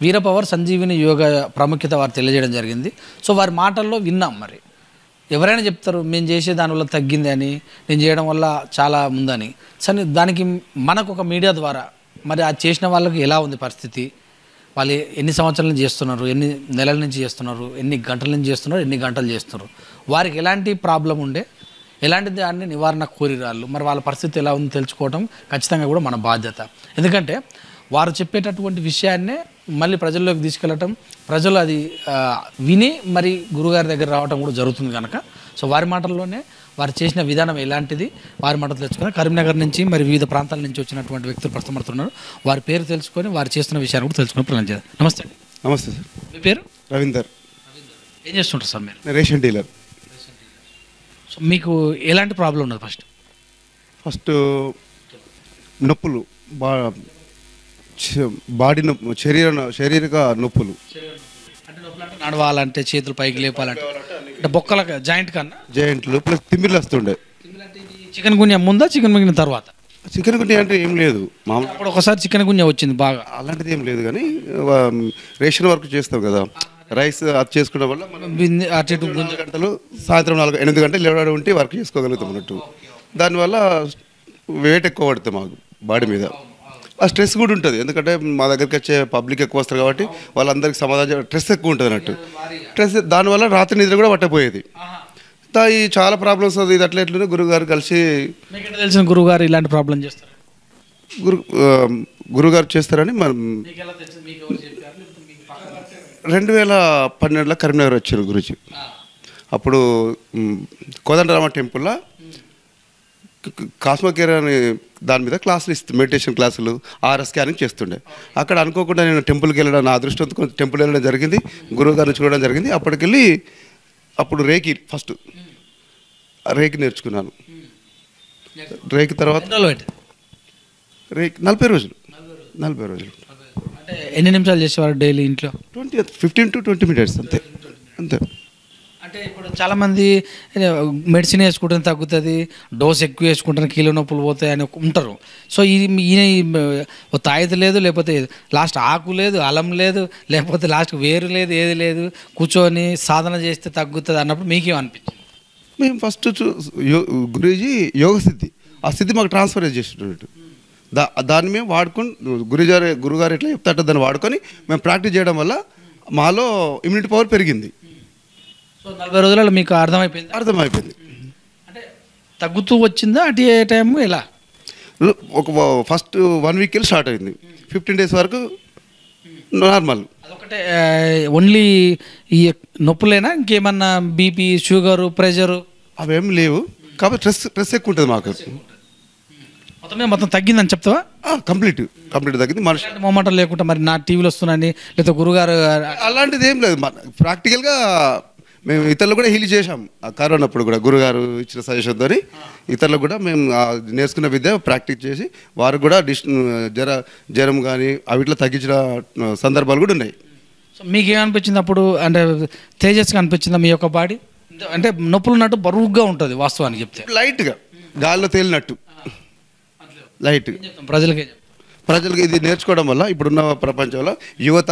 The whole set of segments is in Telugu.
వీరపవర్ సంజీవిని యోగా ప్రాముఖ్యత వారు తెలియజేయడం జరిగింది. సో వారి మాటల్లో విన్నాం. మరి ఎవరైనా చెప్తారు మేము చేసే దానివల్ల తగ్గింది అని, నేను చేయడం వల్ల చాలా ఉందని. సరే దానికి మనకు ఒక మీడియా ద్వారా మరి అది చేసిన వాళ్ళకి ఎలా ఉంది పరిస్థితి, వాళ్ళు ఎన్ని సంవత్సరాల నుంచి చేస్తున్నారు, ఎన్ని నెలల నుంచి చేస్తున్నారు, ఎన్ని గంటల నుంచి చేస్తున్నారు, ఎన్ని గంటలు చేస్తున్నారు, వారికి ఎలాంటి ప్రాబ్లం ఉండే, ఎలాంటి దాన్ని నివారణ కోరిరాళ్ళు, మరి వాళ్ళ పరిస్థితి ఎలా ఉందో తెలుసుకోవడం ఖచ్చితంగా కూడా మన బాధ్యత. ఎందుకంటే వారు చెప్పేటటువంటి విషయాన్నే మళ్ళీ ప్రజల్లోకి తీసుకెళ్ళటం, ప్రజలు అది విని మరి గురుగారి దగ్గర రావడం కూడా జరుగుతుంది కనుక సో వారి మాటల్లోనే వారు చేసిన విధానం ఎలాంటిది వారి మాటలు తెలుసుకొని కరీంనగర్ నుంచి మరి వివిధ ప్రాంతాల నుంచి వచ్చినటువంటి వ్యక్తులు ప్రస్తుతం వారి పేరు తెలుసుకొని వారు చేస్తున్న విషయాన్ని కూడా తెలుసుకుని ప్రయత్నం చేద్దాం. నమస్తే అండి. నమస్తే సార్. మీ పేరు? రవీందర్. ఏం చేస్తుంటారు సార్ మీరు? Ration dealer. సో మీకు ఎలాంటి ప్రాబ్లం ఉన్నది? ఫస్ట్ నొప్పులు, బాడీ నొప్పి, శారీరక నొప్పులు. అంటే నొప్పులు అంటే నడవాలంటే, చేతులు పైకి లేపాలంటే, అంటే బొక్కల జాయింట్ కన్నా జాయింట్లు ప్లస్ తిమ్మిర్లు వస్తుండే. చికెన్ గున్యా ముందా, చికెన్ గున్యా తర్వాత? చికెన్ గున్యా అంటే ఏం లేదు, మామూలు అప్పుడు ఒకసారి చికెన్ గున్యా వచ్చింది బాగా. అలాంటిది ఏం లేదు కానీ రేషన్ వర్క్ చేస్తాం కదా, రైస్ అది చేసుకోవడం వల్ల మనం 4 గంటలు సాయంత్రం 8 గంటలు లేవడం ఉంటే వర్క్ చేసుకోగలుగుతాం అన్నట్టు. దానివల్ల వెయిట్ ఎక్కువ పడుతుంది మాకు బాడీ మీద. ఆ స్ట్రెస్ కూడా ఉంటుంది, ఎందుకంటే మా దగ్గరికి వచ్చే పబ్లిక్ ఎక్కువ వస్తారు కాబట్టి వాళ్ళందరికీ సమాధానం స్ట్రెస్ ఎక్కువ ఉంటుంది అన్నట్టు. స్ట్రెస్ దానివల్ల రాత్రి నిద్ర కూడా పట్టపోయేది. ఈ చాలా ప్రాబ్లమ్స్ అది ఇది అట్లా ఎట్లనే గురుగారు కలిసి. తెలిసిన గురుగారు ఇలాంటి ప్రాబ్లం చేస్తారు, గురుగారు చేస్తారని మనం 2012లో కరీంనగర్ వచ్చారు గురుజీ. అప్పుడు కోదండరామ టెంపుల్లో కాస్మోకేర్ అని దాని మీద క్లాసులు మెడిటేషన్ క్లాసులు, ఆర్ఎస్ స్కానింగ్ చేస్తుండే. అక్కడ అనుకోకుండా నేను టెంపుల్కి వెళ్ళడం, నా అదృష్టంతో టెంపుల్ వెళ్ళడం జరిగింది, గురువు గారిని చూడడం జరిగింది. అప్పటికెళ్ళి అప్పుడు ఫస్ట్ రేకి నేర్చుకున్నాను. రేకి తర్వాత 40 రోజులు. అంటే ఎన్ని నిమిషాలు చేసేవారు డైలీ ఇంట్లో? 15 to 20 minutes అంతే. అంటే ఇప్పుడు చాలామంది మెడిసిన్ వేసుకుంటే తగ్గుతుంది, డోస్ ఎక్కువ వేసుకుంటే కీళ్ళ నొప్పులు పోతాయి అని ఉంటారు. సో ఈయన తాయిత లేదు, లేకపోతే లాస్ట్ ఆకు లేదు, అలం లేదు, లేకపోతే లాస్ట్ వేరు లేదు, ఏది లేదు, కూర్చొని సాధన చేస్తే తగ్గుతుంది అన్నప్పుడు మీకేమనిపించింది? మేము ఫస్ట్ గురూజీ యోగ స్థితి, ఆ స్థితి మాకు ట్రాన్స్ఫర్ చేసినట్టు దాన్ని మేము వాడుకొని గురుగారు ఎట్లా చెప్తారో దాన్ని వాడుకొని మేము ప్రాక్టీస్ చేయడం వల్ల మాలో ఇమ్యూనిటీ పవర్ పెరిగింది. సో 40 రోజులలో మీకు అర్థమైపోయింది? అంటే తగ్గుతూ వచ్చిందా అటు ఏ టైము ఎలా? ఒక ఫస్ట్ 1 week స్టార్ట్ అయింది, 15 days వరకు నార్మల్. అదొకటే ఓన్లీ ఈ నొప్పులేనా, ఇంకేమన్నా బీపీ, షుగరు, ప్రెషరు అవేం లేవు, కాబట్టి స్ట్రెస్ ఎక్కువ ఉంటుంది మాకు. మొత్తం తగ్గిందని చెప్తావా? కంప్లీట్ తగ్గింది. మనిషి మొమ్మటం లేకుండా మరి నా టీవీలో వస్తున్నాయని లేదా గురుగారు అలాంటిది ఏం లేదు. ప్రాక్టికల్గా మేము ఇతరులు కూడా హీల్ చేసాం. ఆ కరోనా అప్పుడు కూడా గురుగారు ఇచ్చిన సజెషన్తో ఇతరులకు కూడా మేము నేర్చుకున్న విద్య ప్రాక్టీస్ చేసి వారు కూడా జ్వరం కానీ అవిట్లో తగ్గించిన సందర్భాలు కూడా ఉన్నాయి. సో మీకేమనిపించింది అప్పుడు? అంటే తేజస్గా అనిపించిందా మీ యొక్క బాడీ? అంటే నొప్పులు ఉన్నట్టు బరువుగా ఉంటుంది వాస్తవానికి చెప్తే, లైట్గా గాల్లో తేలినట్టు లైట్. ప్రజలకి ఇది నేర్చుకోవడం వల్ల ఇప్పుడున్న ప్రపంచంలో యువత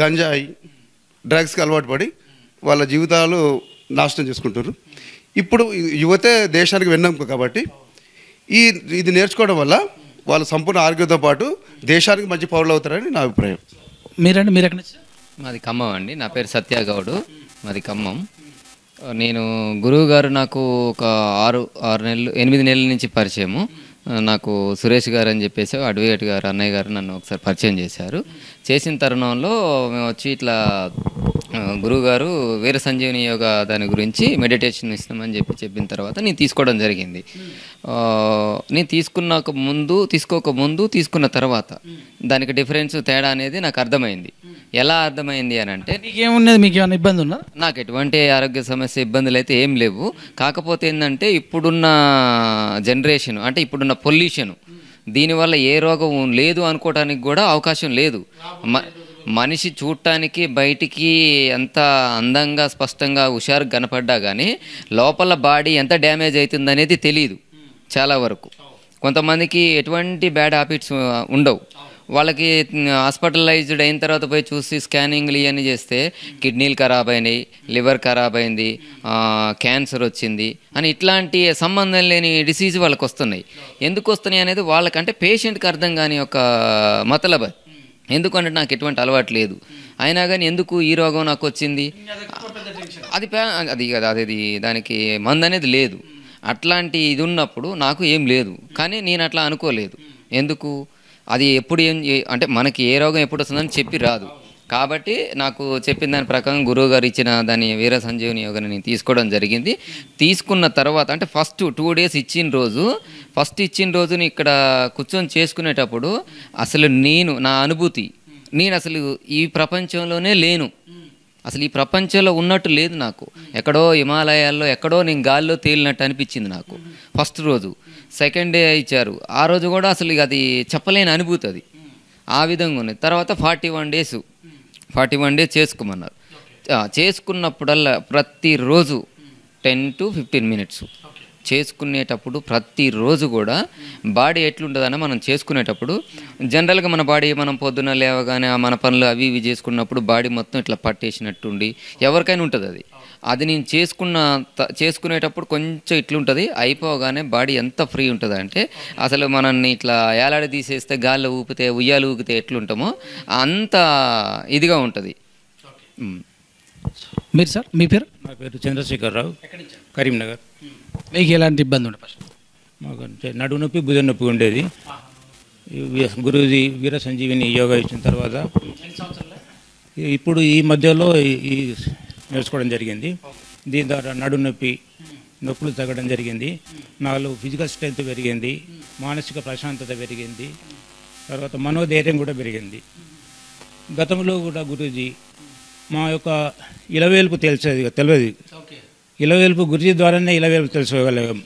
గంజాయి, డ్రగ్స్కి అలవాటు పడి వాళ్ళ జీవితాలు నాశనం చేసుకుంటారు. ఇప్పుడు యువతే దేశానికి వెన్నెముక కాబట్టి ఇది నేర్చుకోవడం వల్ల వాళ్ళు సంపూర్ణ ఆరోగ్యంతో పాటు దేశానికి మంచి పౌరులు అవుతారని నా అభిప్రాయం. మీరు ఎక్కడి నుంచి? మాది ఖమ్మం అండి. నా పేరు సత్యాగౌడు, మాది ఖమ్మం. నేను గురువు గారు నాకు ఒక 8 నెలల నుంచి పరిచయము. నాకు సురేష్ గారు అని చెప్పేసి అడ్వకేట్ గారు, అన్నయ్య గారు నన్ను ఒకసారి పరిచయం చేశారు. చేసిన తరుణంలో మేము వచ్చి ఇట్లా గురువుగారు వీర సంజీవని యోగా దాని గురించి మెడిటేషన్ ఇస్తామని చెప్పిన తర్వాత నేను తీసుకోవడం జరిగింది. నేను తీసుకోక ముందు తీసుకున్న తర్వాత దానికి డిఫరెన్స్ తేడా అనేది నాకు అర్థమైంది. ఎలా అర్థమైంది అని అంటే, మీకేమున్నది, మీకు ఏమైనా ఇబ్బంది ఉన్నా? నాకు ఎటువంటి ఆరోగ్య సమస్య ఇబ్బందులు అయితే ఏం లేవు. కాకపోతే ఏంటంటే ఇప్పుడున్న జనరేషన్, అంటే ఇప్పుడున్న పొల్యూషన్, దీనివల్ల ఏ రోగం లేదు అనుకోవడానికి కూడా అవకాశం లేదు. మనిషి చూడటానికి బయటికి ఎంత అందంగా స్పష్టంగా హుషారుగా కనపడ్డా కానీ లోపల బాడీ ఎంత డ్యామేజ్ అవుతుంది అనేది తెలియదు చాలా వరకు. కొంతమందికి ఎటువంటి బ్యాడ్ హ్యాబిట్స్ ఉండవు, వాళ్ళకి హాస్పిటలైజ్డ్ అయిన తర్వాత పోయి చూసి స్కానింగ్లు ఇవన్నీ చేస్తే కిడ్నీలు ఖరాబ్ అయినాయి, లివర్ ఖరాబ్ అయింది, క్యాన్సర్ వచ్చింది అని ఇట్లాంటి సంబంధం లేని డిసీజ్ వాళ్ళకి వస్తున్నాయి. ఎందుకు వస్తున్నాయి అనేది వాళ్ళకంటే పేషెంట్కి అర్థం కాని ఒక మతలబ్. ఎందుకంటే నాకు ఎటువంటి అలవాటు లేదు, అయినా కానీ ఎందుకు ఈ రోగం నాకు వచ్చింది, అది కదా అది దానికి మందు అనేది లేదు. అట్లాంటి ఇది ఉన్నప్పుడు నాకు ఏం లేదు, కానీ నేను అట్లా అనుకోలేదు. ఎందుకు అది ఎప్పుడు అంటే మనకి ఏ రోగం ఎప్పుడు వస్తుందని చెప్పి రాదు. కాబట్టి నాకు చెప్పిన దాని ప్రకారం గురువు గారు ఇచ్చిన దాని వీర సంజీవని యోగాని నేను తీసుకోవడం జరిగింది. తీసుకున్న తర్వాత అంటే ఫస్ట్ 2 days ఇచ్చిన రోజుని ఇక్కడ కూర్చొని చేసుకునేటప్పుడు అసలు నా అనుభూతి, నేను అసలు ఈ ప్రపంచంలోనే లేను, అసలు ఈ ప్రపంచంలో ఉన్నట్టు లేదు నాకు. ఎక్కడో హిమాలయాల్లో ఎక్కడో నేను గాల్లో తేలినట్టు అనిపించింది నాకు ఫస్ట్ రోజు. సెకండ్ డే ఇచ్చారు, ఆ రోజు కూడా అసలు అది చెప్పలేని అనుభూతి, అది ఆ విధంగా ఉన్నది. తర్వాత 41 days చేసుకోమన్నారు. చేసుకున్నప్పుడల్లా ప్రతిరోజు 10 to 15 minutes చేసుకునేటప్పుడు ప్రతిరోజు కూడా బాడీ ఎట్లుంటుందని మనం చేసుకునేటప్పుడు జనరల్గా మన బాడీ మనం పొద్దున లేవగానే మన పనులు అవి ఇవి చేసుకున్నప్పుడు బాడీ మొత్తం ఇట్లా పట్టేసినట్టుండి ఎవరికైనా ఉంటుంది. అది నేను చేసుకునేటప్పుడు కొంచెం ఇట్లుంటుంది, అయిపోగానే బాడీ ఎంత ఫ్రీ ఉంటుంది అంటే అసలు మనల్ని ఇట్లా ఏలాడి తీసేస్తే గాల్లో ఊపితే ఉయ్యాలు ఊగితే ఎట్లుంటామో అంత ఇదిగా ఉంటుంది. మీరు సార్ మీ పేరు? నా పేరు చంద్రశేఖరరావు, కరీంనగర్. మీకు ఎలాంటి ఇబ్బంది ఉండే ఫస్ట్? మాకు నడుము నొప్పి, భుజం నొప్పి ఉండేది. గురూజీ వీర సంజీవిని యోగా ఇచ్చిన తర్వాత ఇప్పుడు ఈ మధ్యలో ఈ నేర్చుకోవడం జరిగింది. దీని ద్వారా నడుము నొప్పులు తగ్గడం జరిగింది. నాలో ఫిజికల్ స్ట్రెంత్ పెరిగింది, మానసిక ప్రశాంతత పెరిగింది, తర్వాత మనోధైర్యం కూడా పెరిగింది. గతంలో కూడా గురూజీ మా యొక్క ఇలవేల్పు తెలియదు. ఇలవేల్పు గురుజీ ద్వారానే ఇలవేల్పు తెలుసుకోగలిగాం.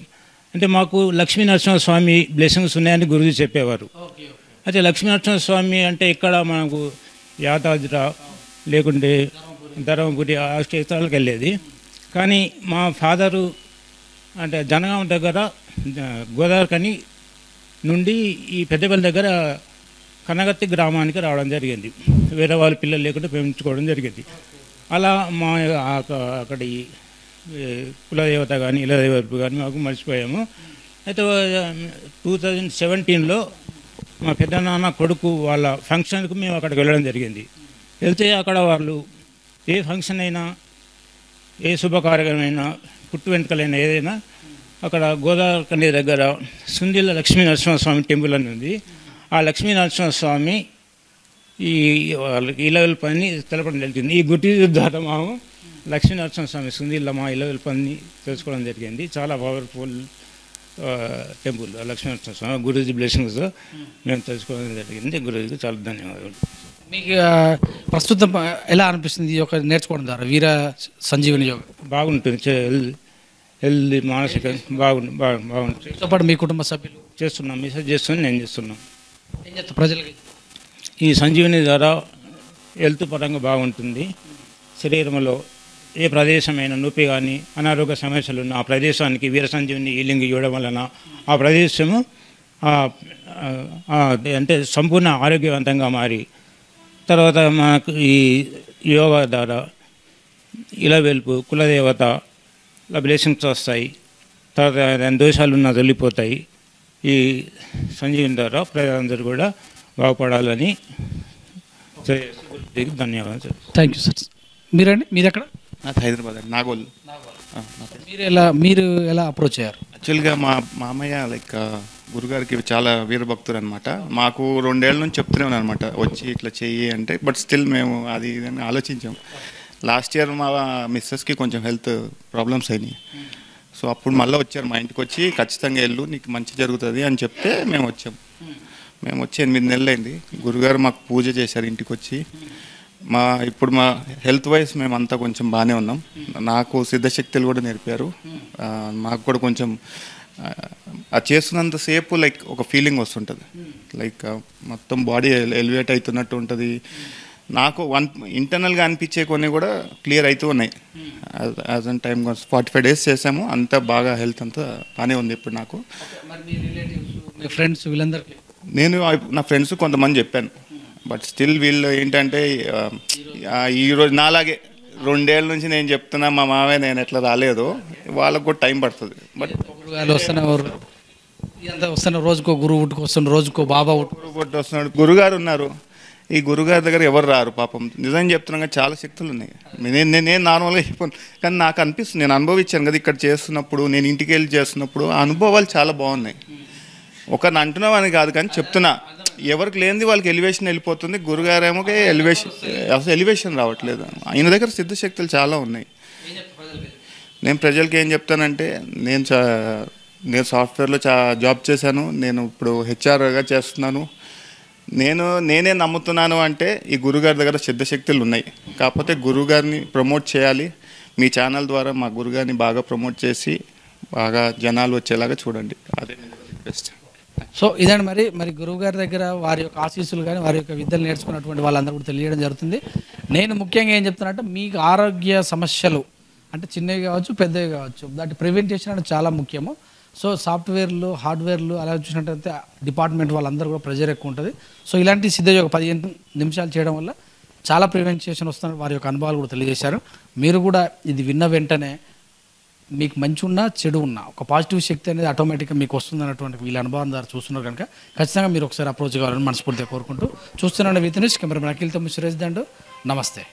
అంటే మాకు లక్ష్మీ నరసింహస్వామి బ్లెస్సింగ్స్ ఉన్నాయని గురుజీ చెప్పేవారు. అయితే లక్ష్మీ నరసింహస్వామి అంటే ఇక్కడ మనకు యాదాద్రి లేకుంటే ధర్మపురి ఆ క్షేత్రాలకు వెళ్ళేది. కానీ మా ఫాదరు అంటే జనగాం దగ్గర గోదావరి నుండి ఈ పెద్దపల్లి దగ్గర కనగత్తి గ్రామానికి రావడం జరిగింది. వేరే వాళ్ళ పిల్లలు లేకుండా పెంచుకోవడం జరిగింది. అలా మా అక్కడి కులదేవత కానీ ఇలదేవత కానీ మాకు మర్చిపోయాము. అయితే 2017లో మా పెద్దనాన్న కొడుకు వాళ్ళ ఫంక్షన్కు మేము అక్కడికి వెళ్ళడం జరిగింది. వెళ్తే అక్కడ వాళ్ళు ఏ ఫంక్షన్ అయినా, ఏ శుభకార్యమైనా, పుట్టు వెంట్రుకలైనా ఏదైనా అక్కడ గోదావరి దగ్గర సుందిల్ల లక్ష్మీ నరసింహస్వామి టెంపుల్ అని ఉంది. ఆ లక్ష్మీ నరసింహస్వామి ఈ ఇలవెల్ పని తెలపడం జరిగింది. ఈ గుర్తి ద్వారా మేము లక్ష్మీ నరసింహస్వామి సుందిల్ల మా ఇలవెల్ పని తెలుసుకోవడం జరిగింది. చాలా powerful temple Lakshmi Narasimhaswamy. Guruji blessings మేము తెలుసుకోవడం జరిగింది. గురూజీకి చాలా ధన్యవాదాలు. మీకు ప్రస్తుతం ఎలా అనిపిస్తుంది ఒక నేర్చుకోవడం ద్వారా వీర సంజీవని యోగా? బాగుంటుంది, హెల్తీ మానసిక బాగుంటుంది. తో పాటు మీ కుటుంబ సభ్యులు చేస్తున్నాం, మెసేజ్ చేస్తున్నాం, నేను చేస్తున్నాం. ఏం చేస్తారు ప్రజలకి? ఈ సంజీవని ద్వారా హెల్త్ పరంగా బాగుంటుంది. శరీరంలో ఏ ప్రదేశమైన నొప్పి కానీ అనారోగ్య సమస్యలు ఉన్న ఆ ప్రదేశానికి వీర సంజీవని హీలింగ్ ఇవ్వడం వలన ఆ ప్రదేశము అంటే సంపూర్ణ ఆరోగ్యవంతంగా మారి తర్వాత మనకు ఈ యోగా ద్వారా ఇలవెల్పు కులదేవత బ్లెస్సింగ్స్ వస్తాయి. తర్వాత దోషాలు ఉన్న తొలిపోతాయి. ఈ సంజీవని ద్వారా ప్రజలందరూ కూడా బాగుపడాలని ధన్యవాదాలు. Thank you sir. మీరండి, మీరు ఎక్కడ? నాకు హైదరాబాద్ అండి, నాగోల్. మీరు ఎలా అప్రోచ్ అయ్యారు? యాక్చువల్గా మా మామయ్య గురుగారికి చాలా వీరభక్తులు అనమాట. మాకు 2 ఏళ్ళ నుంచి చెప్తూనే ఉన్నాను అనమాట, వచ్చి ఇట్లా చెయ్యి అంటే. బట్ స్టిల్ మేము అది ఇదని ఆలోచించాం. లాస్ట్ ఇయర్ మా మిస్సెస్కి కొంచెం హెల్త్ ప్రాబ్లమ్స్ అయినాయి. సో అప్పుడు మళ్ళీ వచ్చారు మా ఇంటికి వచ్చి, ఖచ్చితంగా వెళ్ళు నీకు మంచి జరుగుతుంది అని చెప్తే మేము వచ్చాం. మేము వచ్చి 8 నెలలు అయింది. గురుగారు మాకు పూజ చేశారు ఇంటికి వచ్చి. ఇప్పుడు మా హెల్త్ వైజ్ మేమంతా కొంచెం బాగానే ఉన్నాం. నాకు సిద్ధశక్తులు కూడా నేర్పారు. మాకు కూడా కొంచెం అది చేస్తున్నంతసేపు లైక్ ఒక ఫీలింగ్ వస్తుంటుంది, లైక్ మొత్తం బాడీ ఎలివేట్ అవుతున్నట్టు ఉంటుంది. నాకు ఇంటర్నల్గా అనిపించే కొన్ని కూడా క్లియర్ అవుతూ ఉన్నాయి. యాజ్ అన్ టైం 45 days చేసాము, అంతా బాగా హెల్త్ అంతా బాగానే ఉంది ఇప్పుడు నాకు. మీ ఫ్రెండ్స్ వీళ్ళందరికీ నేను నా ఫ్రెండ్స్ కొంతమంది చెప్పాను, బట్ స్టిల్ వీళ్ళు ఏంటంటే ఈరోజు నాలాగే 2 ఏళ్ళ నుంచి నేను చెప్తున్నా మా మావయ్య నేను ఎట్లా రాలేదు, వాళ్ళకు కూడా టైం పడుతుంది. బట్ వాళ్ళు వస్తున్న రోజుకో గురువు ఉట్టుకు వస్తున్న రోజుకో బాబా గురువు వస్తున్నాడు, గురుగారు ఉన్నారు. ఈ గురుగారి దగ్గర ఎవరు రారు పాపం. నిజం చెప్తున్నాగా చాలా శక్తులు ఉన్నాయి. నేను నార్మల్గా చెప్పాను, కానీ నాకు అనిపిస్తుంది, నేను అనుభవించాను కదా ఇక్కడ చేస్తున్నప్పుడు, నేను ఇంటికి వెళ్ళి చేస్తున్నప్పుడు ఆ అనుభవాలు చాలా బాగున్నాయి. ఒకరిని అంటున్నామని కాదు కానీ చెప్తున్నా, ఎవరికి లేనిది వాళ్ళకి ఎలివేషన్ వెళ్ళిపోతుంది. గురుగారేమో ఎలివేషన్ రావట్లేదు. ఆయన దగ్గర సిద్ధశక్తులు చాలా ఉన్నాయి. నేను ప్రజలకి ఏం చెప్తానంటే, నేను సాఫ్ట్వేర్లో జాబ్ చేశాను, నేను ఇప్పుడు హెచ్ఆర్గా చేస్తున్నాను. నేనే నమ్ముతున్నాను అంటే ఈ గురుగారి దగ్గర సిద్ధశక్తులు ఉన్నాయి. కాకపోతే గురుగారిని ప్రమోట్ చేయాలి. మీ ఛానల్ ద్వారా మా గురుగారిని బాగా ప్రమోట్ చేసి బాగా జనాలు వచ్చేలాగా చూడండి. అదే బెస్ట్. సో ఇదండి మరి గురువు గారి దగ్గర వారి యొక్క ఆశీస్సులు కానీ వారి యొక్క విద్యలు నేర్చుకున్నటువంటి వాళ్ళందరూ కూడా తెలియడం జరుగుతుంది. నేను ముఖ్యంగా ఏం చెప్తున్నా, మీకు ఆరోగ్య సమస్యలు అంటే చిన్నవి కావచ్చు పెద్దవి కావచ్చు, దాటి ప్రివెంటేషన్ అంటే చాలా ముఖ్యము. సో సాఫ్ట్వేర్లు హార్డ్వేర్లు అలా చూసినట్టయితే డిపార్ట్మెంట్ వాళ్ళందరూ కూడా ప్రెజర్ ఎక్కువ ఉంటుంది. సో ఇలాంటి సిద్ధయోగ 15 నిమిషాలు చేయడం వల్ల చాలా ప్రివెంటేషన్ వస్తున్న వారి యొక్క అనుభవాలు కూడా తెలియజేశారు. మీరు కూడా ఇది విన్న వెంటనే మీకు మంచి ఉన్నా చెడు ఉన్నా ఒక పాజిటివ్ శక్తి అనేది ఆటోమేటిక్గా మీకు వస్తుంది అన్నటువంటి వీళ్ళ అనుభవం ద్వారా చూస్తున్నారు కనుక ఖచ్చితంగా మీరు ఒకసారి అప్రోచ్ కావాలని మనస్ఫూర్తిగా కోరుకుంటూ చూస్తున్నాను. విత్ న్యూస్ కెమెరా అఖిల్తో సురేష్ దండు. నమస్తే.